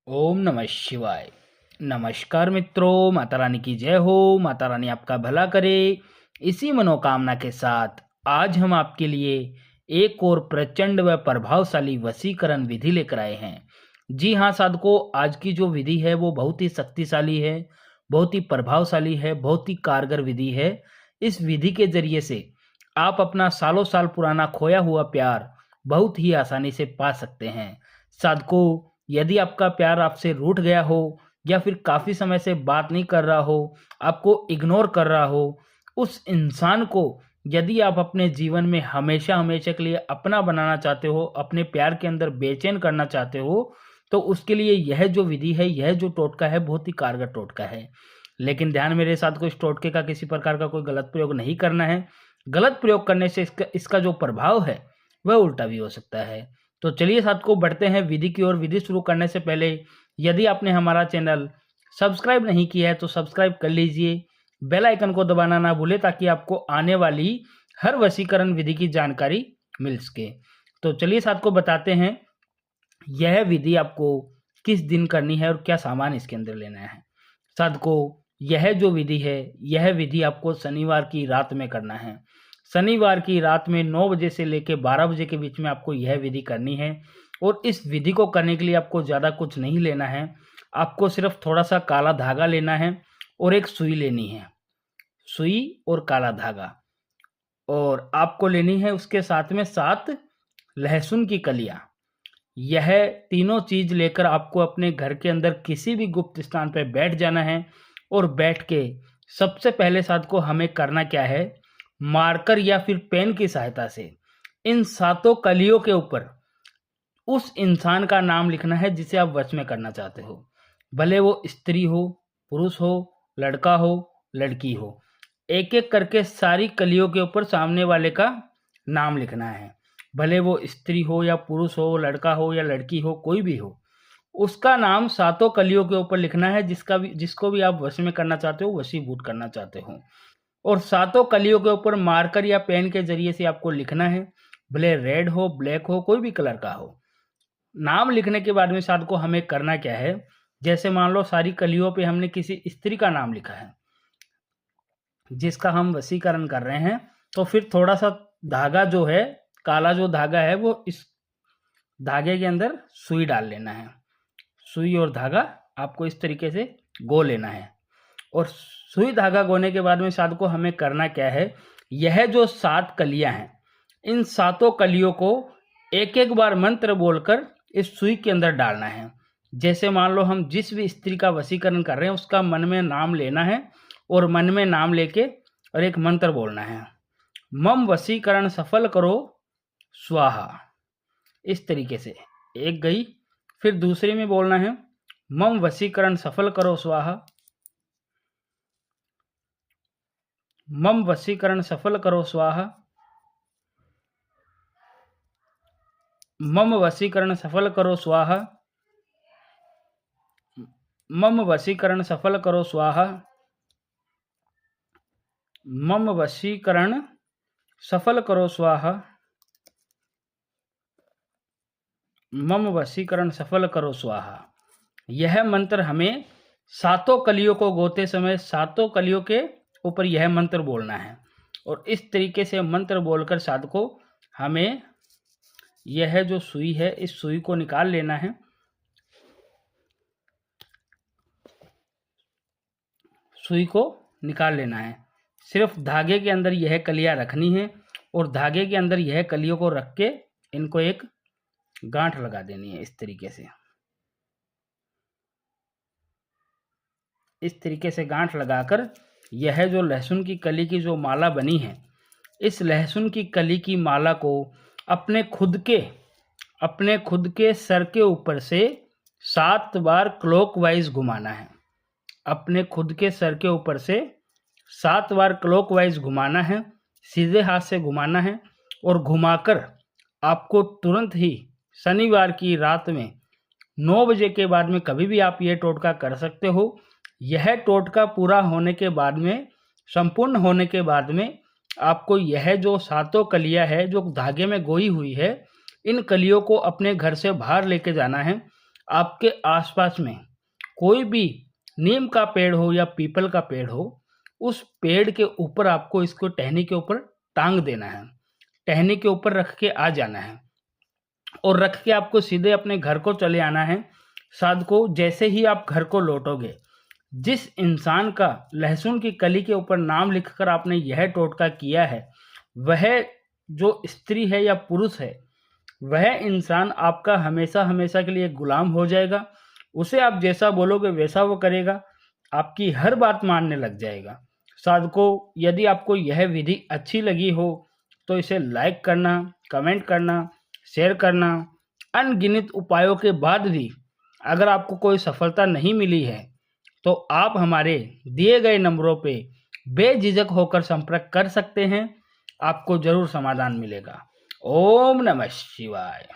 ओम नमः शिवाय। नमस्कार मित्रों, माता रानी की जय हो। माता रानी आपका भला करे। इसी मनोकामना के साथ आज हम आपके लिए एक और प्रचंड व प्रभावशाली वशीकरण विधि लेकर आए हैं। जी हाँ साधकों, आज की जो विधि है वो बहुत ही शक्तिशाली है, बहुत ही प्रभावशाली है, बहुत ही कारगर विधि है। इस विधि के जरिए से आप अपना सालों साल पुराना खोया हुआ प्यार बहुत ही आसानी से पा सकते हैं। साधकों, यदि आपका प्यार आपसे रूठ गया हो या फिर काफ़ी समय से बात नहीं कर रहा हो, आपको इग्नोर कर रहा हो, उस इंसान को यदि आप अपने जीवन में हमेशा हमेशा के लिए अपना बनाना चाहते हो, अपने प्यार के अंदर बेचैन करना चाहते हो, तो उसके लिए यह जो विधि है, यह जो टोटका है, बहुत ही कारगर टोटका है। लेकिन ध्यान मेरे साथ को, इस टोटके का किसी प्रकार का कोई गलत प्रयोग नहीं करना है। गलत प्रयोग करने से इसका जो प्रभाव है वह उल्टा भी हो सकता है। तो चलिए साथ को बढ़ते हैं विधि की ओर। विधि शुरू करने से पहले यदि आपने हमारा चैनल सब्सक्राइब नहीं किया है तो सब्सक्राइब कर लीजिए, बेल आइकन को दबाना ना भूले ताकि आपको आने वाली हर वशीकरण विधि की जानकारी मिल सके। तो चलिए साथ को बताते हैं यह विधि आपको किस दिन करनी है और क्या सामान इसके अंदर लेना है। साथ को यह जो विधि है, यह विधि आपको शनिवार की रात में करना है। शनिवार की रात में 9 बजे से लेकर 12 बजे के बीच में आपको यह विधि करनी है। और इस विधि को करने के लिए आपको ज़्यादा कुछ नहीं लेना है। आपको सिर्फ थोड़ा सा काला धागा लेना है और एक सुई लेनी है। सुई और काला धागा, और आपको लेनी है उसके साथ में 7 लहसुन की कलियां। यह तीनों चीज लेकर आपको अपने घर के अंदर किसी भी गुप्त स्थान पर बैठ जाना है। और बैठ के सबसे पहले साथ को हमें करना क्या है, मार्कर या फिर पेन की सहायता से इन 7 कलियों के ऊपर उस इंसान का नाम लिखना है जिसे आप वश में करना चाहते हो। भले वो स्त्री हो, पुरुष हो, लड़का हो, लड़की हो। एक एक करके सारी कलियों के ऊपर सामने वाले का नाम लिखना है। भले वो स्त्री हो या पुरुष हो, लड़का हो या लड़की हो, कोई भी हो, उसका नाम 7 कलियों के ऊपर लिखना है। जिसको भी आप वश में करना चाहते हो, वशीभूत करना चाहते हो। और 7 कलियों के ऊपर मार्कर या पेन के जरिए से आपको लिखना है। भले रेड हो, ब्लैक हो, कोई भी कलर का हो। नाम लिखने के बाद में साथ को हमें करना क्या है, जैसे मान लो सारी कलियों पे हमने किसी स्त्री का नाम लिखा है जिसका हम वशीकरण कर रहे हैं, तो फिर थोड़ा सा धागा जो है, काला जो धागा है, वो इस धागे के अंदर सुई डाल लेना है। सुई और धागा आपको इस तरीके से गो लेना है। और सुई धागा गोने के बाद में साथ को हमें करना क्या है, यह जो 7 कलियां हैं, इन 7 कलियों को एक एक बार मंत्र बोलकर इस सुई के अंदर डालना है। जैसे मान लो हम जिस भी स्त्री का वशीकरण कर रहे हैं उसका मन में नाम लेना है, और मन में नाम लेके और एक मंत्र बोलना है, मम वशीकरण सफल करो स्वाहा। इस तरीके से एक गई, फिर दूसरे में बोलना है, मम वशीकरण सफल करो स्वाहा, मम वशीकरण सफल करो स्वाहा, मम वशीकरण सफल करो स्वाहा, मम वशीकरण सफल करो स्वाहा, मम वशीकरण सफल करो स्वाहा, मम वशीकरण सफल करो स्वाहा। यह मंत्र हमें 7 कलियों को गोते समय 7 कलियों के ऊपर यह मंत्र बोलना है। और इस तरीके से मंत्र बोलकर साथ को हमें यह जो सुई है, इस सुई को निकाल लेना है। सुई को निकाल लेना है। सिर्फ धागे के अंदर यह कलियां रखनी है, और धागे के अंदर यह कलियों को रख के इनको एक गांठ लगा देनी है। इस तरीके से गांठ लगाकर यह जो लहसुन की कली की जो माला बनी है, इस लहसुन की कली की माला को अपने खुद के सर के ऊपर से 7 बार क्लॉकवाइज घुमाना है। अपने खुद के सर के ऊपर से 7 बार क्लॉकवाइज घुमाना है, सीधे हाथ से घुमाना है। और घुमाकर आपको तुरंत ही शनिवार की रात में 9 बजे के बाद में कभी भी आप ये टोटका कर सकते हो। यह टोटका पूरा होने के बाद में, संपूर्ण होने के बाद में, आपको यह जो 7 कलियां है जो धागे में गोई हुई है, इन कलियों को अपने घर से बाहर लेके जाना है। आपके आसपास में कोई भी नीम का पेड़ हो या पीपल का पेड़ हो, उस पेड़ के ऊपर आपको इसको टहनी के ऊपर टांग देना है। टहनी के ऊपर रख के आ जाना है और रख के आपको सीधे अपने घर को चले आना है। साध को जैसे ही आप घर को लौटोगे, जिस इंसान का लहसुन की कली के ऊपर नाम लिखकर आपने यह टोटका किया है, वह जो स्त्री है या पुरुष है, वह इंसान आपका हमेशा हमेशा के लिए गुलाम हो जाएगा। उसे आप जैसा बोलोगे वैसा वो करेगा, आपकी हर बात मानने लग जाएगा। साधकों, यदि आपको यह विधि अच्छी लगी हो तो इसे लाइक करना, कमेंट करना, शेयर करना। अनगिनत उपायों के बाद भी अगर आपको कोई सफलता नहीं मिली है तो आप हमारे दिए गए नंबरों पे बेझिझक होकर संपर्क कर सकते हैं, आपको जरूर समाधान मिलेगा। ओम नमः शिवाय।